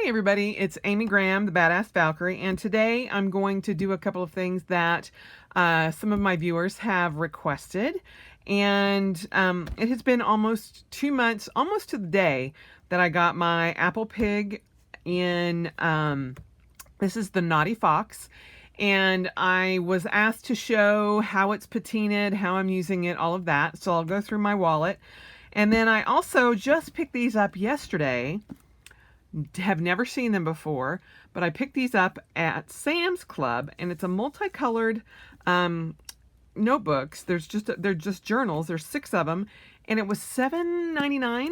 Hey everybody, it's Amy Graham, the Badass Valkyrie, and today I'm going to do a couple of things that some of my viewers have requested. And it has been almost 2 months, almost to the day, that I got my Apple Pig in, this is the Naughty Fox, and I was asked to show how it's patinaed, how I'm using it, all of that. So I'll go through my wallet. And then I also just picked these up yesterday. Have never seen them before, but I picked these up at Sam's Club, and it's a multicolored notebooks. They're just journals. There's 6 of them, and it was $7.99.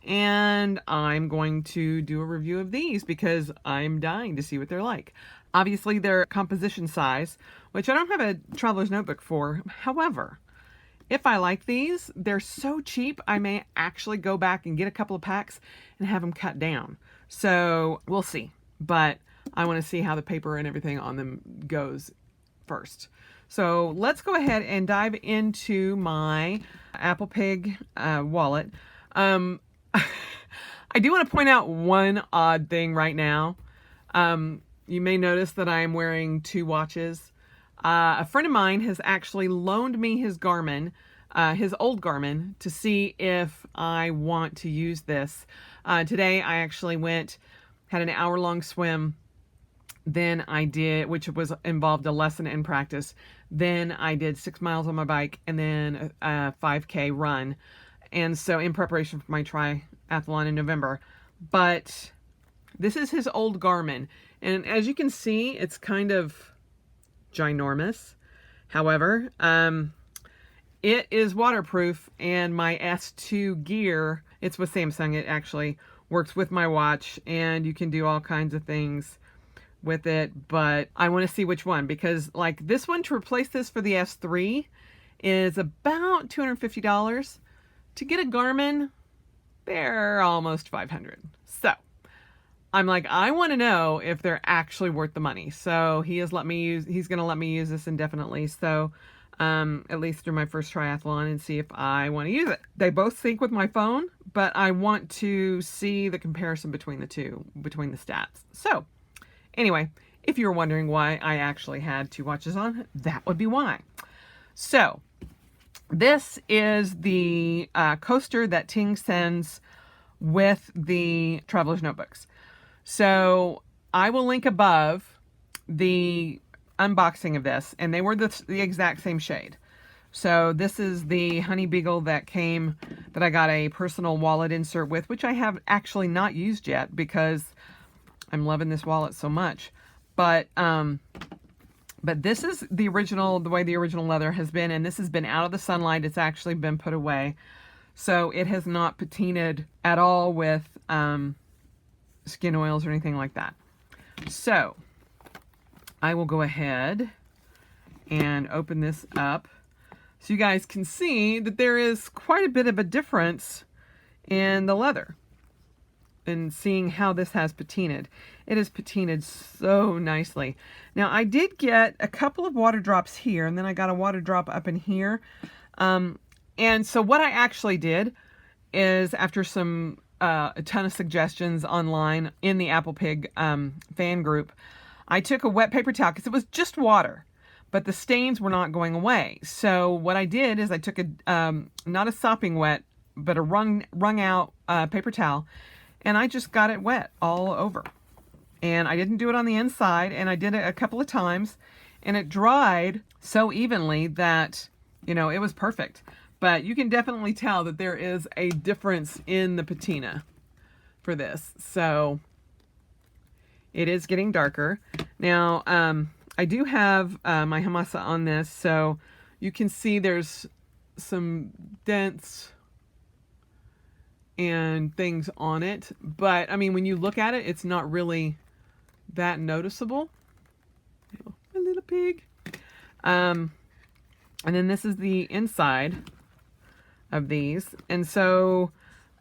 And I'm going to do a review of these because I'm dying to see what they're like. Obviously, they're composition size, which I don't have a traveler's notebook for. However, if I like these, they're so cheap, I may actually go back and get a couple of packs and have them cut down. So we'll see. But I want to see how the paper and everything on them goes first. So let's go ahead and dive into my Apple Pig wallet. I do want to point out one odd thing right now. You may notice that I am wearing 2 watches. A friend of mine has actually loaned me his Garmin, his old Garmin, to see if I want to use this. Today I actually had an hour-long swim. Then I did, which involved a lesson and practice. Then I did 6 miles on my bike and then a 5K run. And so in preparation for my triathlon in November. But this is his old Garmin. And as you can see, it's kind of ginormous. However, it is waterproof, and my S2 gear, it's with Samsung, it actually works with my watch, and you can do all kinds of things with it. But I want to see which one, because like this one, to replace this for the S3 is about $250. To get a Garmin, they're almost $500. So I'm like, I want to know if they're actually worth the money. So he's going to let me use this indefinitely. So, at least through my first triathlon, and see if I want to use it. They both sync with my phone, but I want to see the comparison between the two, between the stats. So anyway, if you're wondering why I actually had 2 watches on, that would be why. So this is the coaster that Ting sends with the traveler's notebooks. So I will link above the unboxing of this, and they were the exact same shade. So this is the Honey Beagle that I got a personal wallet insert with, which I have actually not used yet because I'm loving this wallet so much. But this is the original, the way the original leather has been, and this has been out of the sunlight. It's actually been put away. So it has not patinaed at all with skin oils or anything like that. So I will go ahead and open this up so you guys can see that there is quite a bit of a difference in the leather and seeing how this has patinaed. It is patinaed so nicely. Now I did get a couple of water drops here, and then I got a water drop up in here. And so what I actually did is, after a ton of suggestions online in the Apple Pig fan group, I took a wet paper towel because it was just water, but the stains were not going away. So what I did is I took not a sopping wet, but a wrung out paper towel, and I just got it wet all over. And I didn't do it on the inside, and I did it a couple of times, and it dried so evenly that, it was perfect. But you can definitely tell that there is a difference in the patina for this. So it is getting darker. Now, I do have my Hamasa on this, so you can see there's some dents and things on it. But, I mean, when you look at it, it's not really that noticeable. My little pig. And then this is the inside of these. And so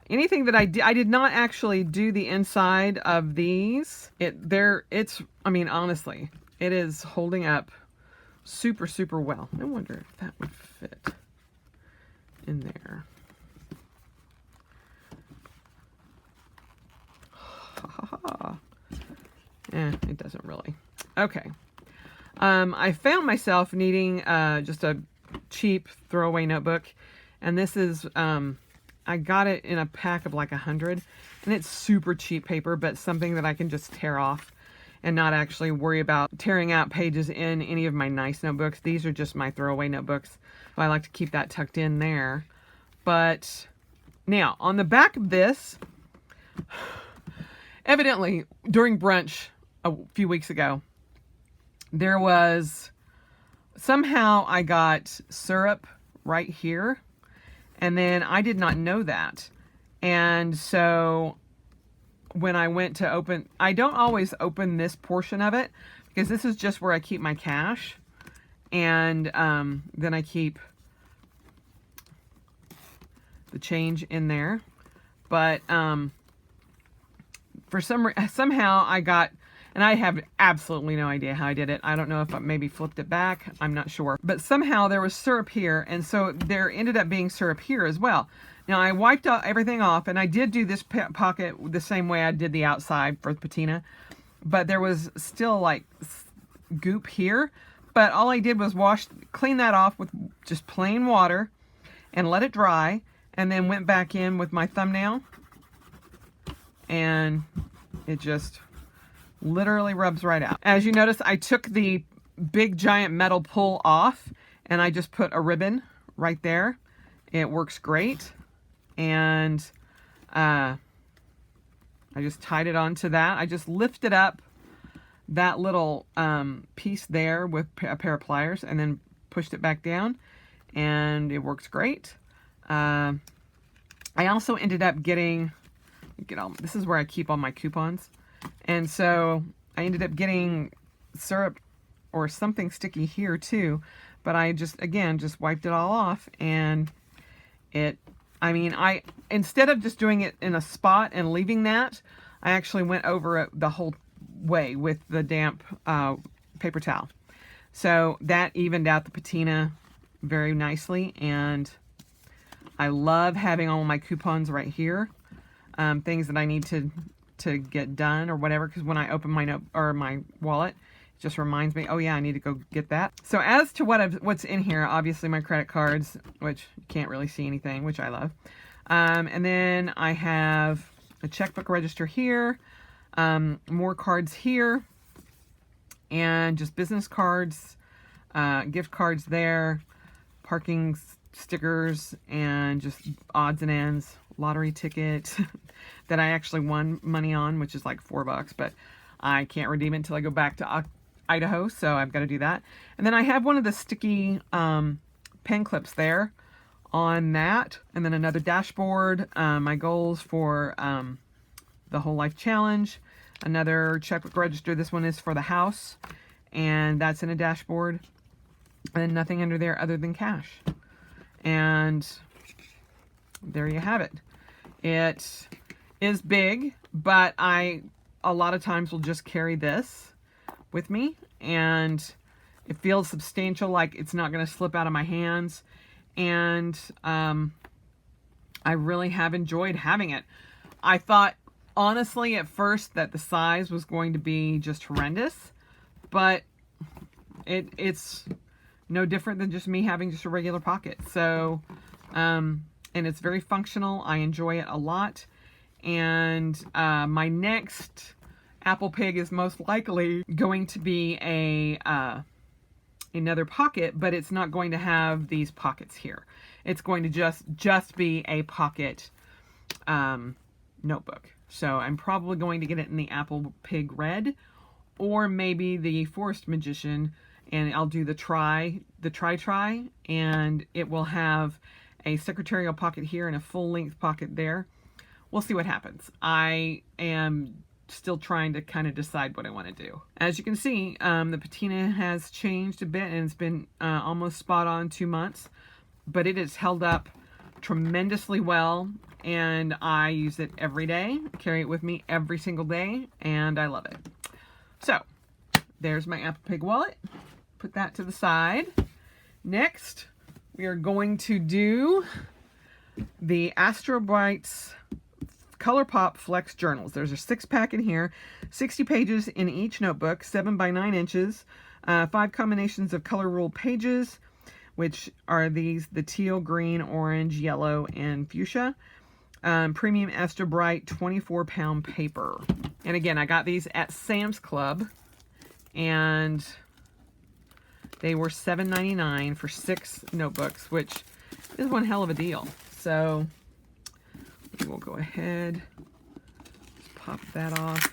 anything that I did not actually do the inside of these. I mean, honestly, it is holding up super, super well. I wonder if that would fit in there. Ha ha ha. It doesn't really. Okay. I found myself needing just a cheap throwaway notebook, and this is I got it in a pack of like 100, and it's super cheap paper, but something that I can just tear off and not actually worry about tearing out pages in any of my nice notebooks. These are just my throwaway notebooks. I like to keep that tucked in there. But now on the back of this, evidently during brunch a few weeks ago, there was somehow I got syrup right here, and then I did not know that. And so when I went to open, I don't always open this portion of it because this is just where I keep my cash, and then I keep the change in there. But for somehow I got, and I have absolutely no idea how I did it. I don't know if I maybe flipped it back. I'm not sure. But somehow there was syrup here, and so there ended up being syrup here as well. Now, I wiped everything off, and I did do this pocket the same way I did the outside for the patina, but there was still like goop here. But all I did was clean that off with just plain water and let it dry, and then went back in with my thumbnail, and it just literally rubs right out. As you notice, I took the big giant metal pull off, and I just put a ribbon right there. It works great. And I just tied it onto that. I just lifted up that little piece there with a pair of pliers and then pushed it back down, and it works great. I also ended up getting, this is where I keep all my coupons, and so I ended up getting syrup or something sticky here too, but I just wiped it all off, and I instead of just doing it in a spot and leaving that, I actually went over it the whole way with the damp paper towel. So that evened out the patina very nicely, and I love having all my coupons right here. Things that I need to get done or whatever, because when I open my wallet, it just reminds me, oh yeah, I need to go get that. So as to what's in here, obviously my credit cards, which you can't really see anything, which I love. And then I have a checkbook register here, more cards here, and just business cards, gift cards there, parking stickers, and just odds and ends, lottery ticket that I actually won money on, which is like $4, but I can't redeem it until I go back to Idaho, so I've got to do that. And then I have one of the sticky pen clips there on that, and then another dashboard, my goals for the Whole Life Challenge, another checkbook register. This one is for the house, and that's in a dashboard, and nothing under there other than cash. And there you have it. It is big, but I a lot of times will just carry this with me, and it feels substantial, like it's not going to slip out of my hands, and I really have enjoyed having it. I thought honestly at first that the size was going to be just horrendous, but it's no different than just me having just a regular pocket. So and it's very functional. I enjoy it a lot, and my next Apple Pig is most likely going to be another pocket, but it's not going to have these pockets here. It's going to just be a pocket notebook. So I'm probably going to get it in the Apple Pig Red, or maybe the Forest Magician, and I'll do the try, and it will have a secretarial pocket here and a full-length pocket there. We'll see what happens. I am still trying to kind of decide what I want to do. As you can see, the patina has changed a bit, and it's been almost spot on 2 months, but it has held up tremendously well, and I use it every day. I carry it with me every single day, and I love it. So there's my Apple Pig wallet. Put that to the side. Next, we are going to do the Astrobrights Color Pop Flex Journals. There's a 6-pack in here, 60 pages in each notebook, 7 by 9 inches, 5 combinations of color ruled pages, which are these: the teal, green, orange, yellow, and fuchsia. Premium Astrobright 24-pound paper. And again, I got these at Sam's Club, and they were $7.99 for 6 notebooks, which is one hell of a deal. So we will go ahead, pop that off,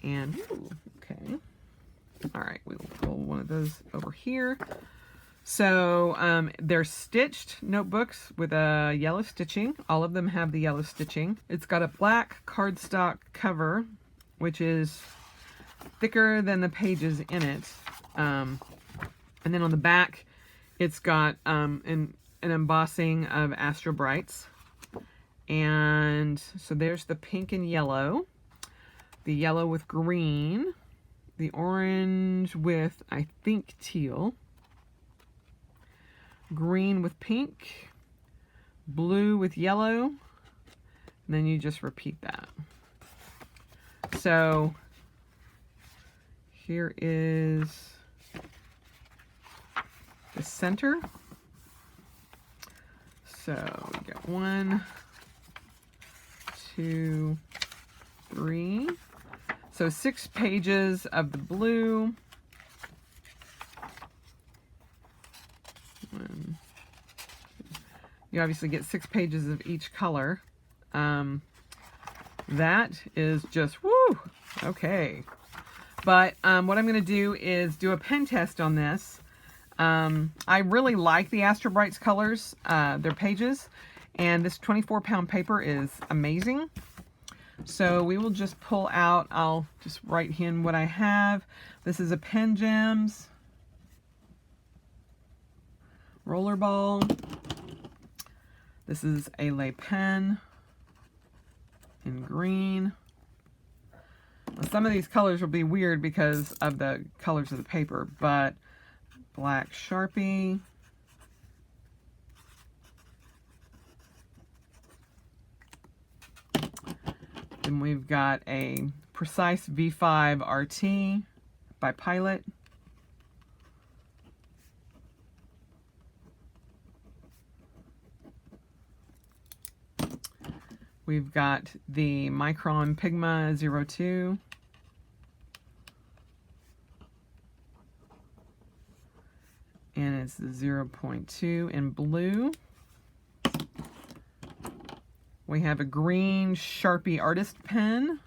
and ooh, okay. All right, we will pull one of those over here. So they're stitched notebooks with a yellow stitching. All of them have the yellow stitching. It's got a black cardstock cover, which is thicker than the pages in it. And then on the back, it's got an embossing of Astrobrights. And so there's the pink and yellow, the yellow with green, the orange with, I think, teal, green with pink, blue with yellow, and then you just repeat that. So here is the center. So we got 1, 2, 3. So 6 pages of the blue. You obviously get 6 pages of each color. That is just woo. Okay. But what I'm going to do is do a pen test on this. I really like the Astrobrights colors, their pages, and this 24-pound paper is amazing. So we will just pull out, I'll just write in what I have. This is a Pen Gems rollerball. This is a lay pen in green. Now, some of these colors will be weird because of the colors of the paper, but black Sharpie. Then we've got a Precise V5 RT by Pilot. We've got the Micron Pigma 02. And it's the 0.2 in blue. We have a green Sharpie Artist Pen.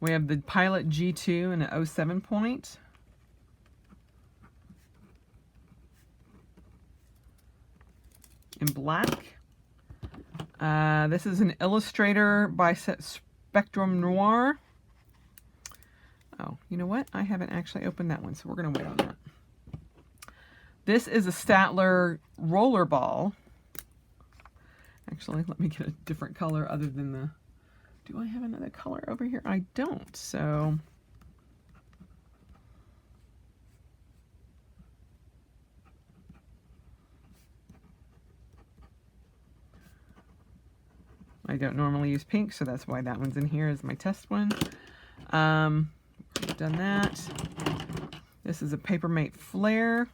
We have the Pilot G2 in an 07 point. In black. This is an Illustrator by Spectrum Noir. Oh, you know what? I haven't actually opened that one, so we're going to wait on that. This is a Statler Rollerball. Actually, let me get a different color other than the... Do I have another color over here? I don't, so... I don't normally use pink, so that's why that one's in here as my test one. I've done that. This is a Papermate Flare.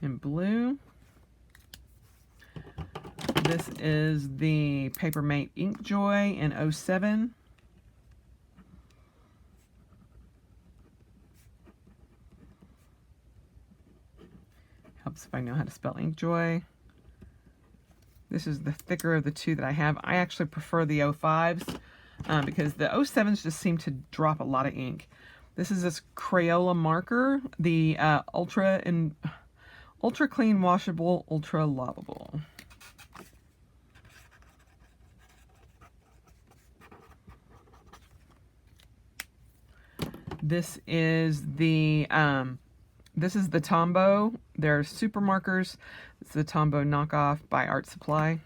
In blue. This is the Papermate Inkjoy in 07. Helps if I know how to spell Inkjoy. This is the thicker of the two that I have. I actually prefer the 05s because the 07s just seem to drop a lot of ink. This is this Crayola marker, the Ultra Clean Washable, Ultra Lovable. This is the Tombow. They're super markers. It's the Tombow knockoff by Art Supply.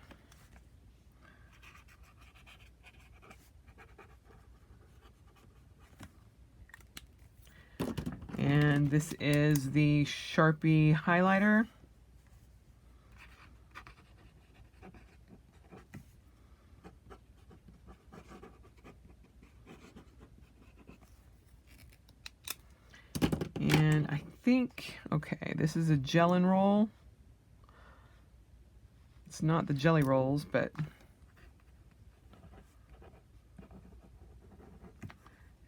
And this is the Sharpie highlighter. And I think, okay, this is a gel and roll. It's not the jelly rolls, but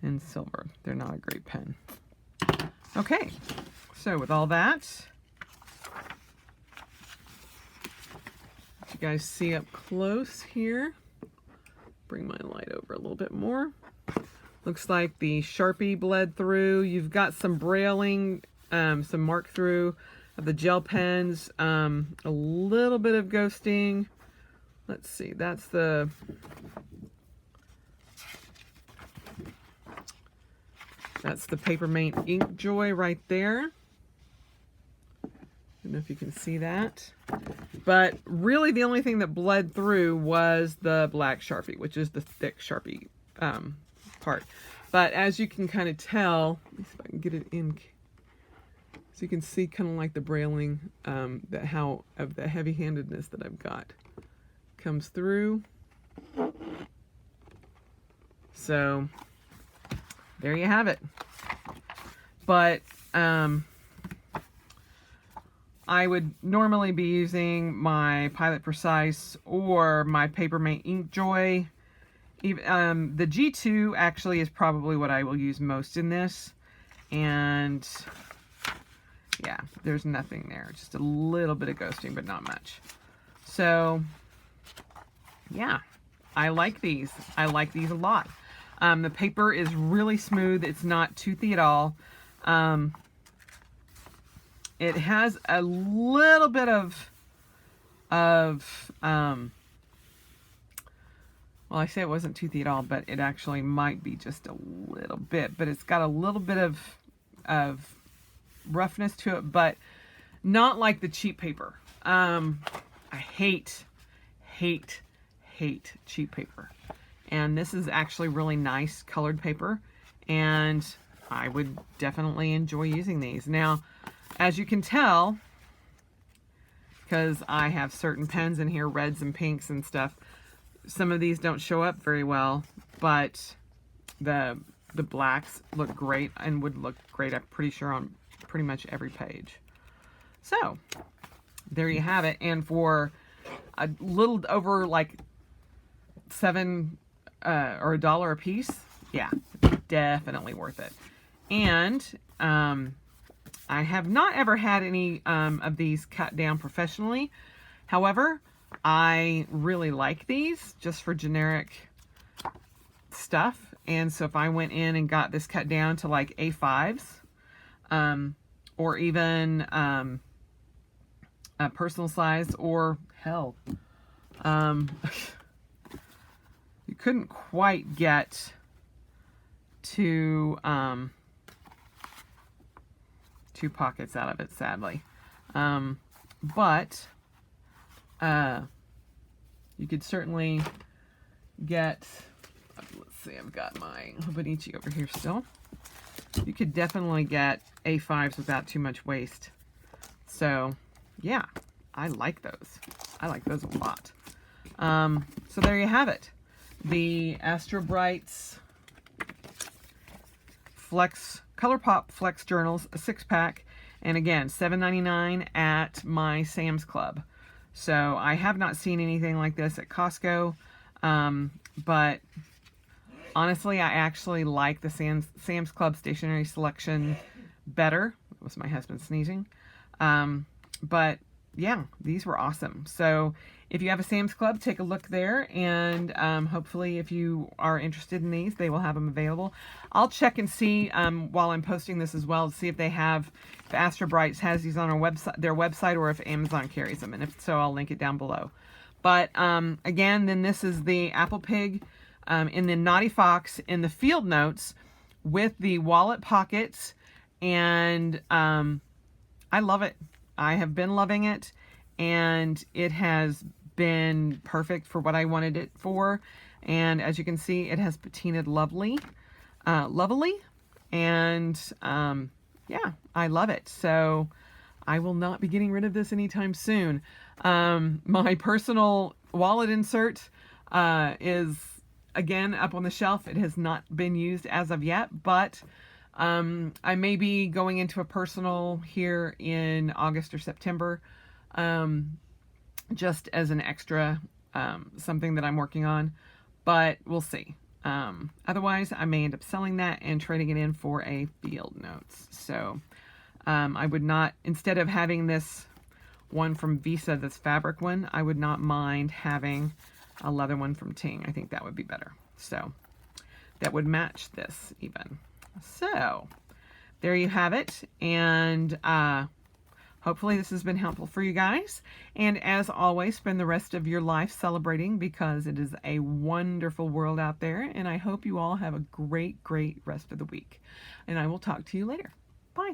in silver. They're not a great pen. Okay, so with all that, you guys see up close here. Bring my light over a little bit more. Looks like the Sharpie bled through. You've got some brailing, some mark through of the gel pens, a little bit of ghosting. Let's see, that's the Papermate Ink Joy right there. I don't know if you can see that. But really the only thing that bled through was the black Sharpie, which is the thick Sharpie part. But as you can kind of tell, let me see if I can get it in. So you can see kind of like the brailing, how of the heavy-handedness that I've got comes through. So there you have it. But I would normally be using my Pilot Precise or my Papermate Ink Joy. Even, the G2 actually is probably what I will use most in this. And yeah, there's nothing there. Just a little bit of ghosting, but not much. So yeah, I like these. I like these a lot. The paper is really smooth. It's not toothy at all. It has a little bit of well, I say it wasn't toothy at all, but it actually might be just a little bit. But it's got a little bit of roughness to it, but not like the cheap paper. I hate cheap paper. And this is actually really nice colored paper, and I would definitely enjoy using these. Now, as you can tell, because I have certain pens in here, reds and pinks and stuff, some of these don't show up very well, but the blacks look great and would look great, I'm pretty sure, on pretty much every page. So there you have it. And for a little over like $7 or $1 a piece, yeah, definitely worth it. And I have not ever had any of these cut down professionally. However, I really like these just for generic stuff. And so if I went in and got this cut down to like A5s, or even a personal size, or hell, you couldn't quite get two pockets out of it, sadly. But you could certainly get, let's see, I've got my Hobonichi over here still. You could definitely get A5s without too much waste. So yeah, I like those. I like those a lot. So there you have it. The Astrobrights Color Pop Flex Journals, a 6-pack. And again, $7.99 at my Sam's Club. So I have not seen anything like this at Costco. But honestly, I actually like the Sam's Club stationery selection better. That was my husband sneezing. But yeah, these were awesome. So if you have a Sam's Club, take a look there. And hopefully if you are interested in these, they will have them available. I'll check and see while I'm posting this as well to see if they have, if Astrobrights has these on their website, or if Amazon carries them. And if so, I'll link it down below. But again, then this is the Apple Pig in the Naughty Fox in the field notes with the wallet pockets. And I love it. I have been loving it. And it has been perfect for what I wanted it for. And as you can see, it has patinaed lovely. And yeah, yeah, I love it. So I will not be getting rid of this anytime soon. My personal wallet insert is again up on the shelf. It has not been used as of yet, but I may be going into a personal here in August or September, just as an extra, something that I'm working on, but we'll see. Otherwise, I may end up selling that and trading it in for a field notes. So I would not, instead of having this one from Visa, this fabric one, I would not mind having a leather one from Ting. I think that would be better. So that would match this even. So there you have it. And hopefully this has been helpful for you guys. And as always, spend the rest of your life celebrating, because it is a wonderful world out there. And I hope you all have a great, great rest of the week. And I will talk to you later. Bye.